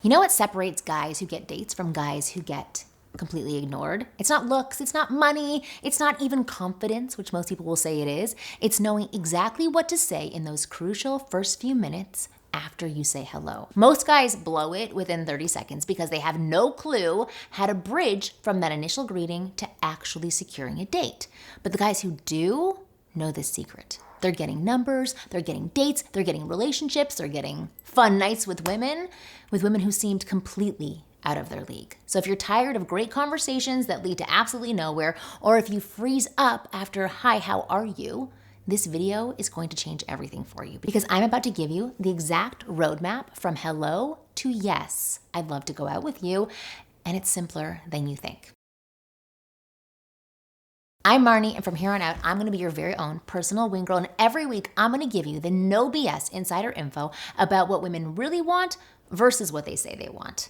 You know what separates guys who get dates from guys who get completely ignored? It's not looks, it's not money, it's not even confidence, which most people will say it is. It's knowing exactly what to say in those crucial first few minutes after you say hello. Most guys blow it within 30 seconds because they have no clue how to bridge from that initial greeting to actually securing a date. But the guys who do know this secret. They're getting numbers, they're getting dates, they're getting relationships, they're getting fun nights with women who seemed completely out of their league. So if you're tired of great conversations that lead to absolutely nowhere, or if you freeze up after, "Hi, how are you?" this video is going to change everything for you because I'm about to give you the exact roadmap from hello to yes. I'd love to go out with you, and it's simpler than you think. I'm Marni, and from here on out, I'm gonna be your very own personal wing girl, and every week I'm gonna give you the no BS insider info about what women really want versus what they say they want.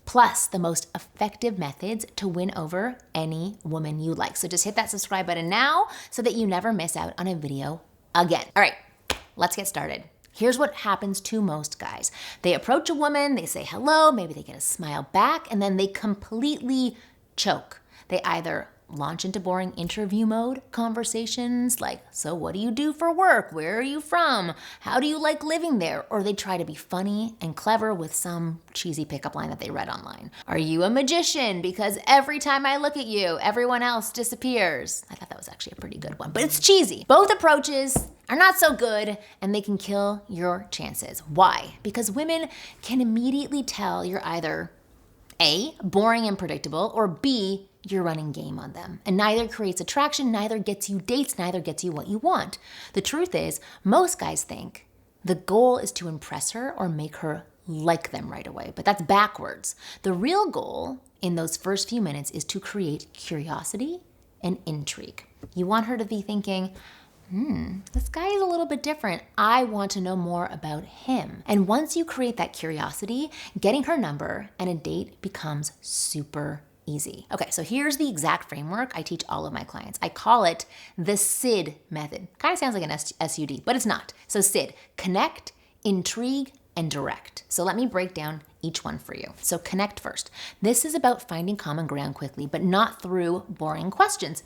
Plus, the most effective methods to win over any woman you like. So just hit that subscribe button now so that you never miss out on a video again. All right, let's get started. Here's what happens to most guys. They approach a woman, they say hello, maybe they get a smile back, and then they completely choke. They either launch into boring interview mode conversations like, "So what do you do for work? Where are you from? How do you like living there?" Or they try to be funny and clever with some cheesy pickup line that they read online. "Are you a magician? Because every time I look at you, everyone else disappears." I thought that was actually a pretty good one, but it's cheesy. Both approaches are not so good, and they can kill your chances. Why? Because women can immediately tell you're either A, boring and predictable, or B, you're running game on them. And neither creates attraction, neither gets you dates, neither gets you what you want. The truth is, most guys think the goal is to impress her or make her like them right away, but that's backwards. The real goal in those first few minutes is to create curiosity and intrigue. You want her to be thinking, this guy is a little bit different. I want to know more about him. And once you create that curiosity, getting her number and a date becomes super easy. Okay, so here's the exact framework I teach all of my clients. I call it the C.I.D method. Kind of sounds like an SUD, but it's not. So C.I.D, connect, intrigue, and direct. So let me break down each one for you. So connect first. This is about finding common ground quickly, but not through boring questions.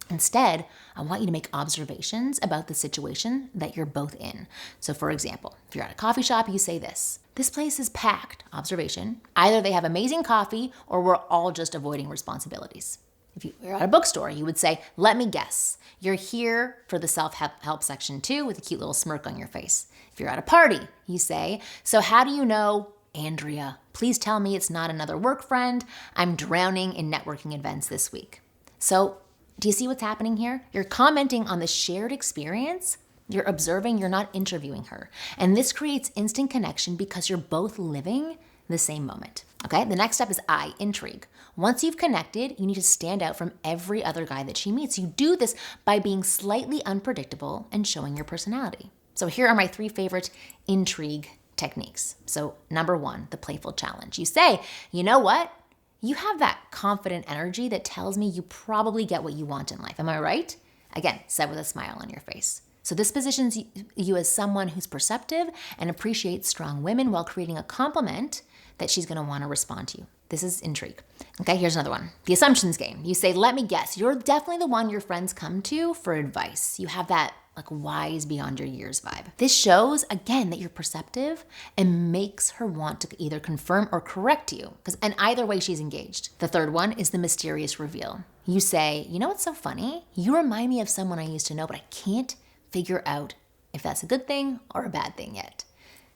Instead, I want you to make observations about the situation that you're both in. So for example, if you're at a coffee shop, you say this place is packed, observation. Either they have amazing coffee or we're all just avoiding responsibilities. If you're at a bookstore, you would say, "Let me guess, you're here for the self-help section too," with a cute little smirk on your face. If you're at a party, you say, "So how do you know Andrea? Please tell me it's not another work friend. I'm drowning in networking events this week." So do you see what's happening here? You're commenting on the shared experience. You're observing, you're not interviewing her. And this creates instant connection because you're both living the same moment. Okay, the next step is I, intrigue. Once you've connected, you need to stand out from every other guy that she meets. You do this by being slightly unpredictable and showing your personality. So here are my 3 favorite intrigue techniques. So number 1, the playful challenge. You say, "You know what? You have that confident energy that tells me you probably get what you want in life. Am I right?" Again, said with a smile on your face. So this positions you as someone who's perceptive and appreciates strong women while creating a compliment that she's gonna wanna respond to you. This is intrigue. Okay, here's another one. The assumptions game. You say, "Let me guess, you're definitely the one your friends come to for advice." You have that like wise beyond your years vibe. This shows, again, that you're perceptive and makes her want to either confirm or correct you, and either way, she's engaged. The third one is the mysterious reveal. You say, "You know what's so funny? You remind me of someone I used to know, but I can't figure out if that's a good thing or a bad thing yet."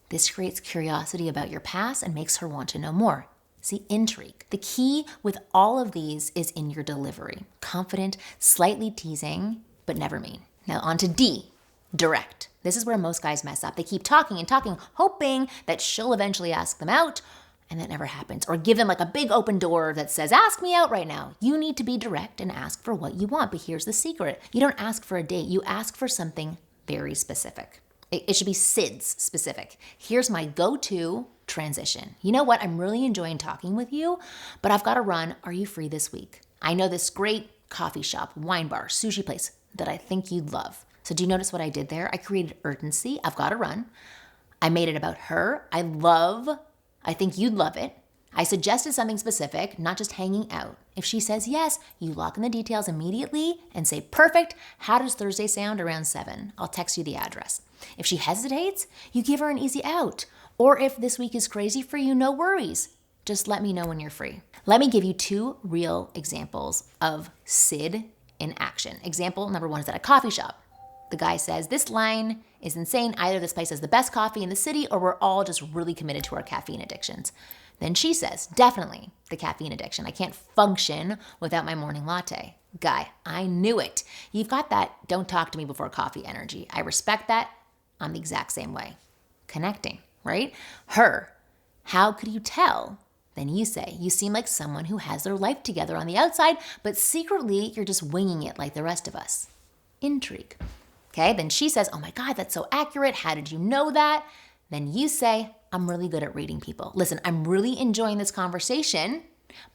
This creates curiosity about your past and makes her want to know more. See, intrigue. The key with all of these is in your delivery. Confident, slightly teasing, but never mean. Now on to D, direct. This is where most guys mess up. They keep talking and talking, hoping that she'll eventually ask them out, and that never happens. Or give them like a big open door that says, "Ask me out right now." You need to be direct and ask for what you want, but here's the secret. You don't ask for a date, you ask for something very specific. It should be C.I.Ds specific. Here's my go-to transition. "You know what? I'm really enjoying talking with you, but I've got to run. Are you free this week? I know this great coffee shop, wine bar, sushi place that I think you'd love." So do you notice what I did there? I created urgency. I've got to run. I made it about her. I love I think you'd love it. I suggested something specific, not just hanging out. If she says yes, you lock in the details immediately and say, perfect, how does Thursday sound around 7? I'll text you the address. If she hesitates, you give her an easy out. Or if this week is crazy for you, no worries. Just let me know when you're free. Let me give you 2 real examples of C.I.D in action. Example number 1 is at a coffee shop. The guy says, this line is insane. Either this place has the best coffee in the city or we're all just really committed to our caffeine addictions. Then she says, definitely the caffeine addiction. I can't function without my morning latte. Guy, I knew it. You've got that don't talk to me before coffee energy. I respect that. I'm the exact same way. Connecting, right? Her, how could you tell? Then you say, you seem like someone who has their life together on the outside, but secretly you're just winging it like the rest of us. Intrigue. Okay, then she says, oh my God, that's so accurate. How did you know that? Then you say, I'm really good at reading people. Listen, I'm really enjoying this conversation,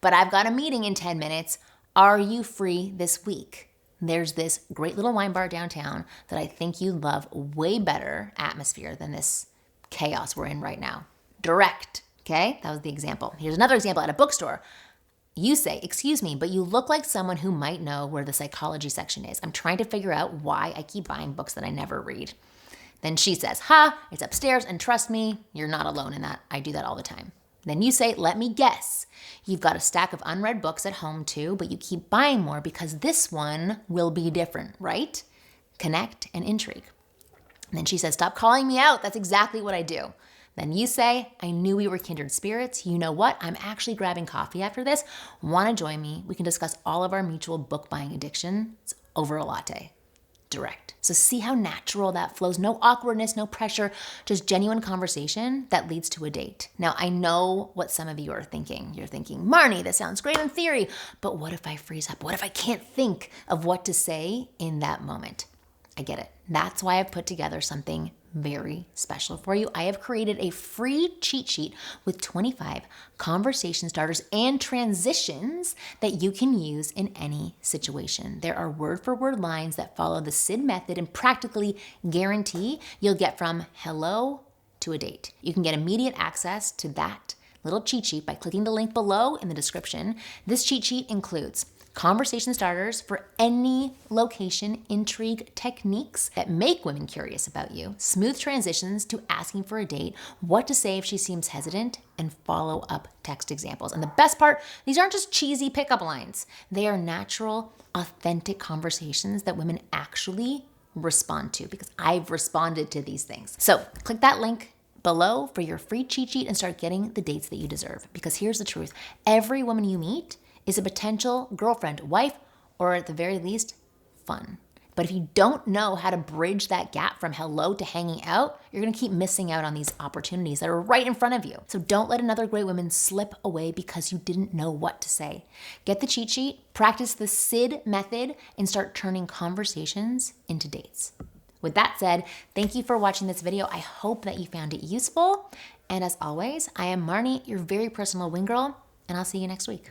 but I've got a meeting in 10 minutes. Are you free this week? There's this great little wine bar downtown that I think you'd love, way better atmosphere than this chaos we're in right now. Direct, okay? That was the example. Here's another example at a bookstore. You say, excuse me, but you look like someone who might know where the psychology section is. I'm trying to figure out why I keep buying books that I never read. Then she says, it's upstairs, and trust me, you're not alone in that. I do that all the time. Then you say, let me guess. You've got a stack of unread books at home too, but you keep buying more because this one will be different, right? Connect and intrigue. And then she says, stop calling me out. That's exactly what I do. Then you say, I knew we were kindred spirits. You know what? I'm actually grabbing coffee after this. Want to join me? We can discuss all of our mutual book buying addictions over a latte. Direct. So see how natural that flows. No awkwardness, no pressure, just genuine conversation that leads to a date. Now, I know what some of you are thinking. You're thinking, Marni, this sounds great in theory, but what if I freeze up? What if I can't think of what to say in that moment? I get it. That's why I've put together something very special for you. I have created a free cheat sheet with 25 conversation starters and transitions that you can use in any situation. There are word-for-word lines that follow the C.I.D method and practically guarantee you'll get from hello to a date. You can get immediate access to that little cheat sheet by clicking the link below in the description. This cheat sheet includes conversation starters for any location, intrigue techniques that make women curious about you, smooth transitions to asking for a date, what to say if she seems hesitant, and follow-up text examples. And the best part, these aren't just cheesy pickup lines. They are natural, authentic conversations that women actually respond to, because I've responded to these things. So click that link below for your free cheat sheet and start getting the dates that you deserve. Because here's the truth. Every woman you meet is a potential girlfriend, wife, or at the very least, fun. But if you don't know how to bridge that gap from hello to hanging out, you're gonna keep missing out on these opportunities that are right in front of you. So don't let another great woman slip away because you didn't know what to say. Get the cheat sheet, practice the C.I.D method, and start turning conversations into dates. With that said, thank you for watching this video. I hope that you found it useful. And as always, I am Marni, your very personal wing girl, and I'll see you next week.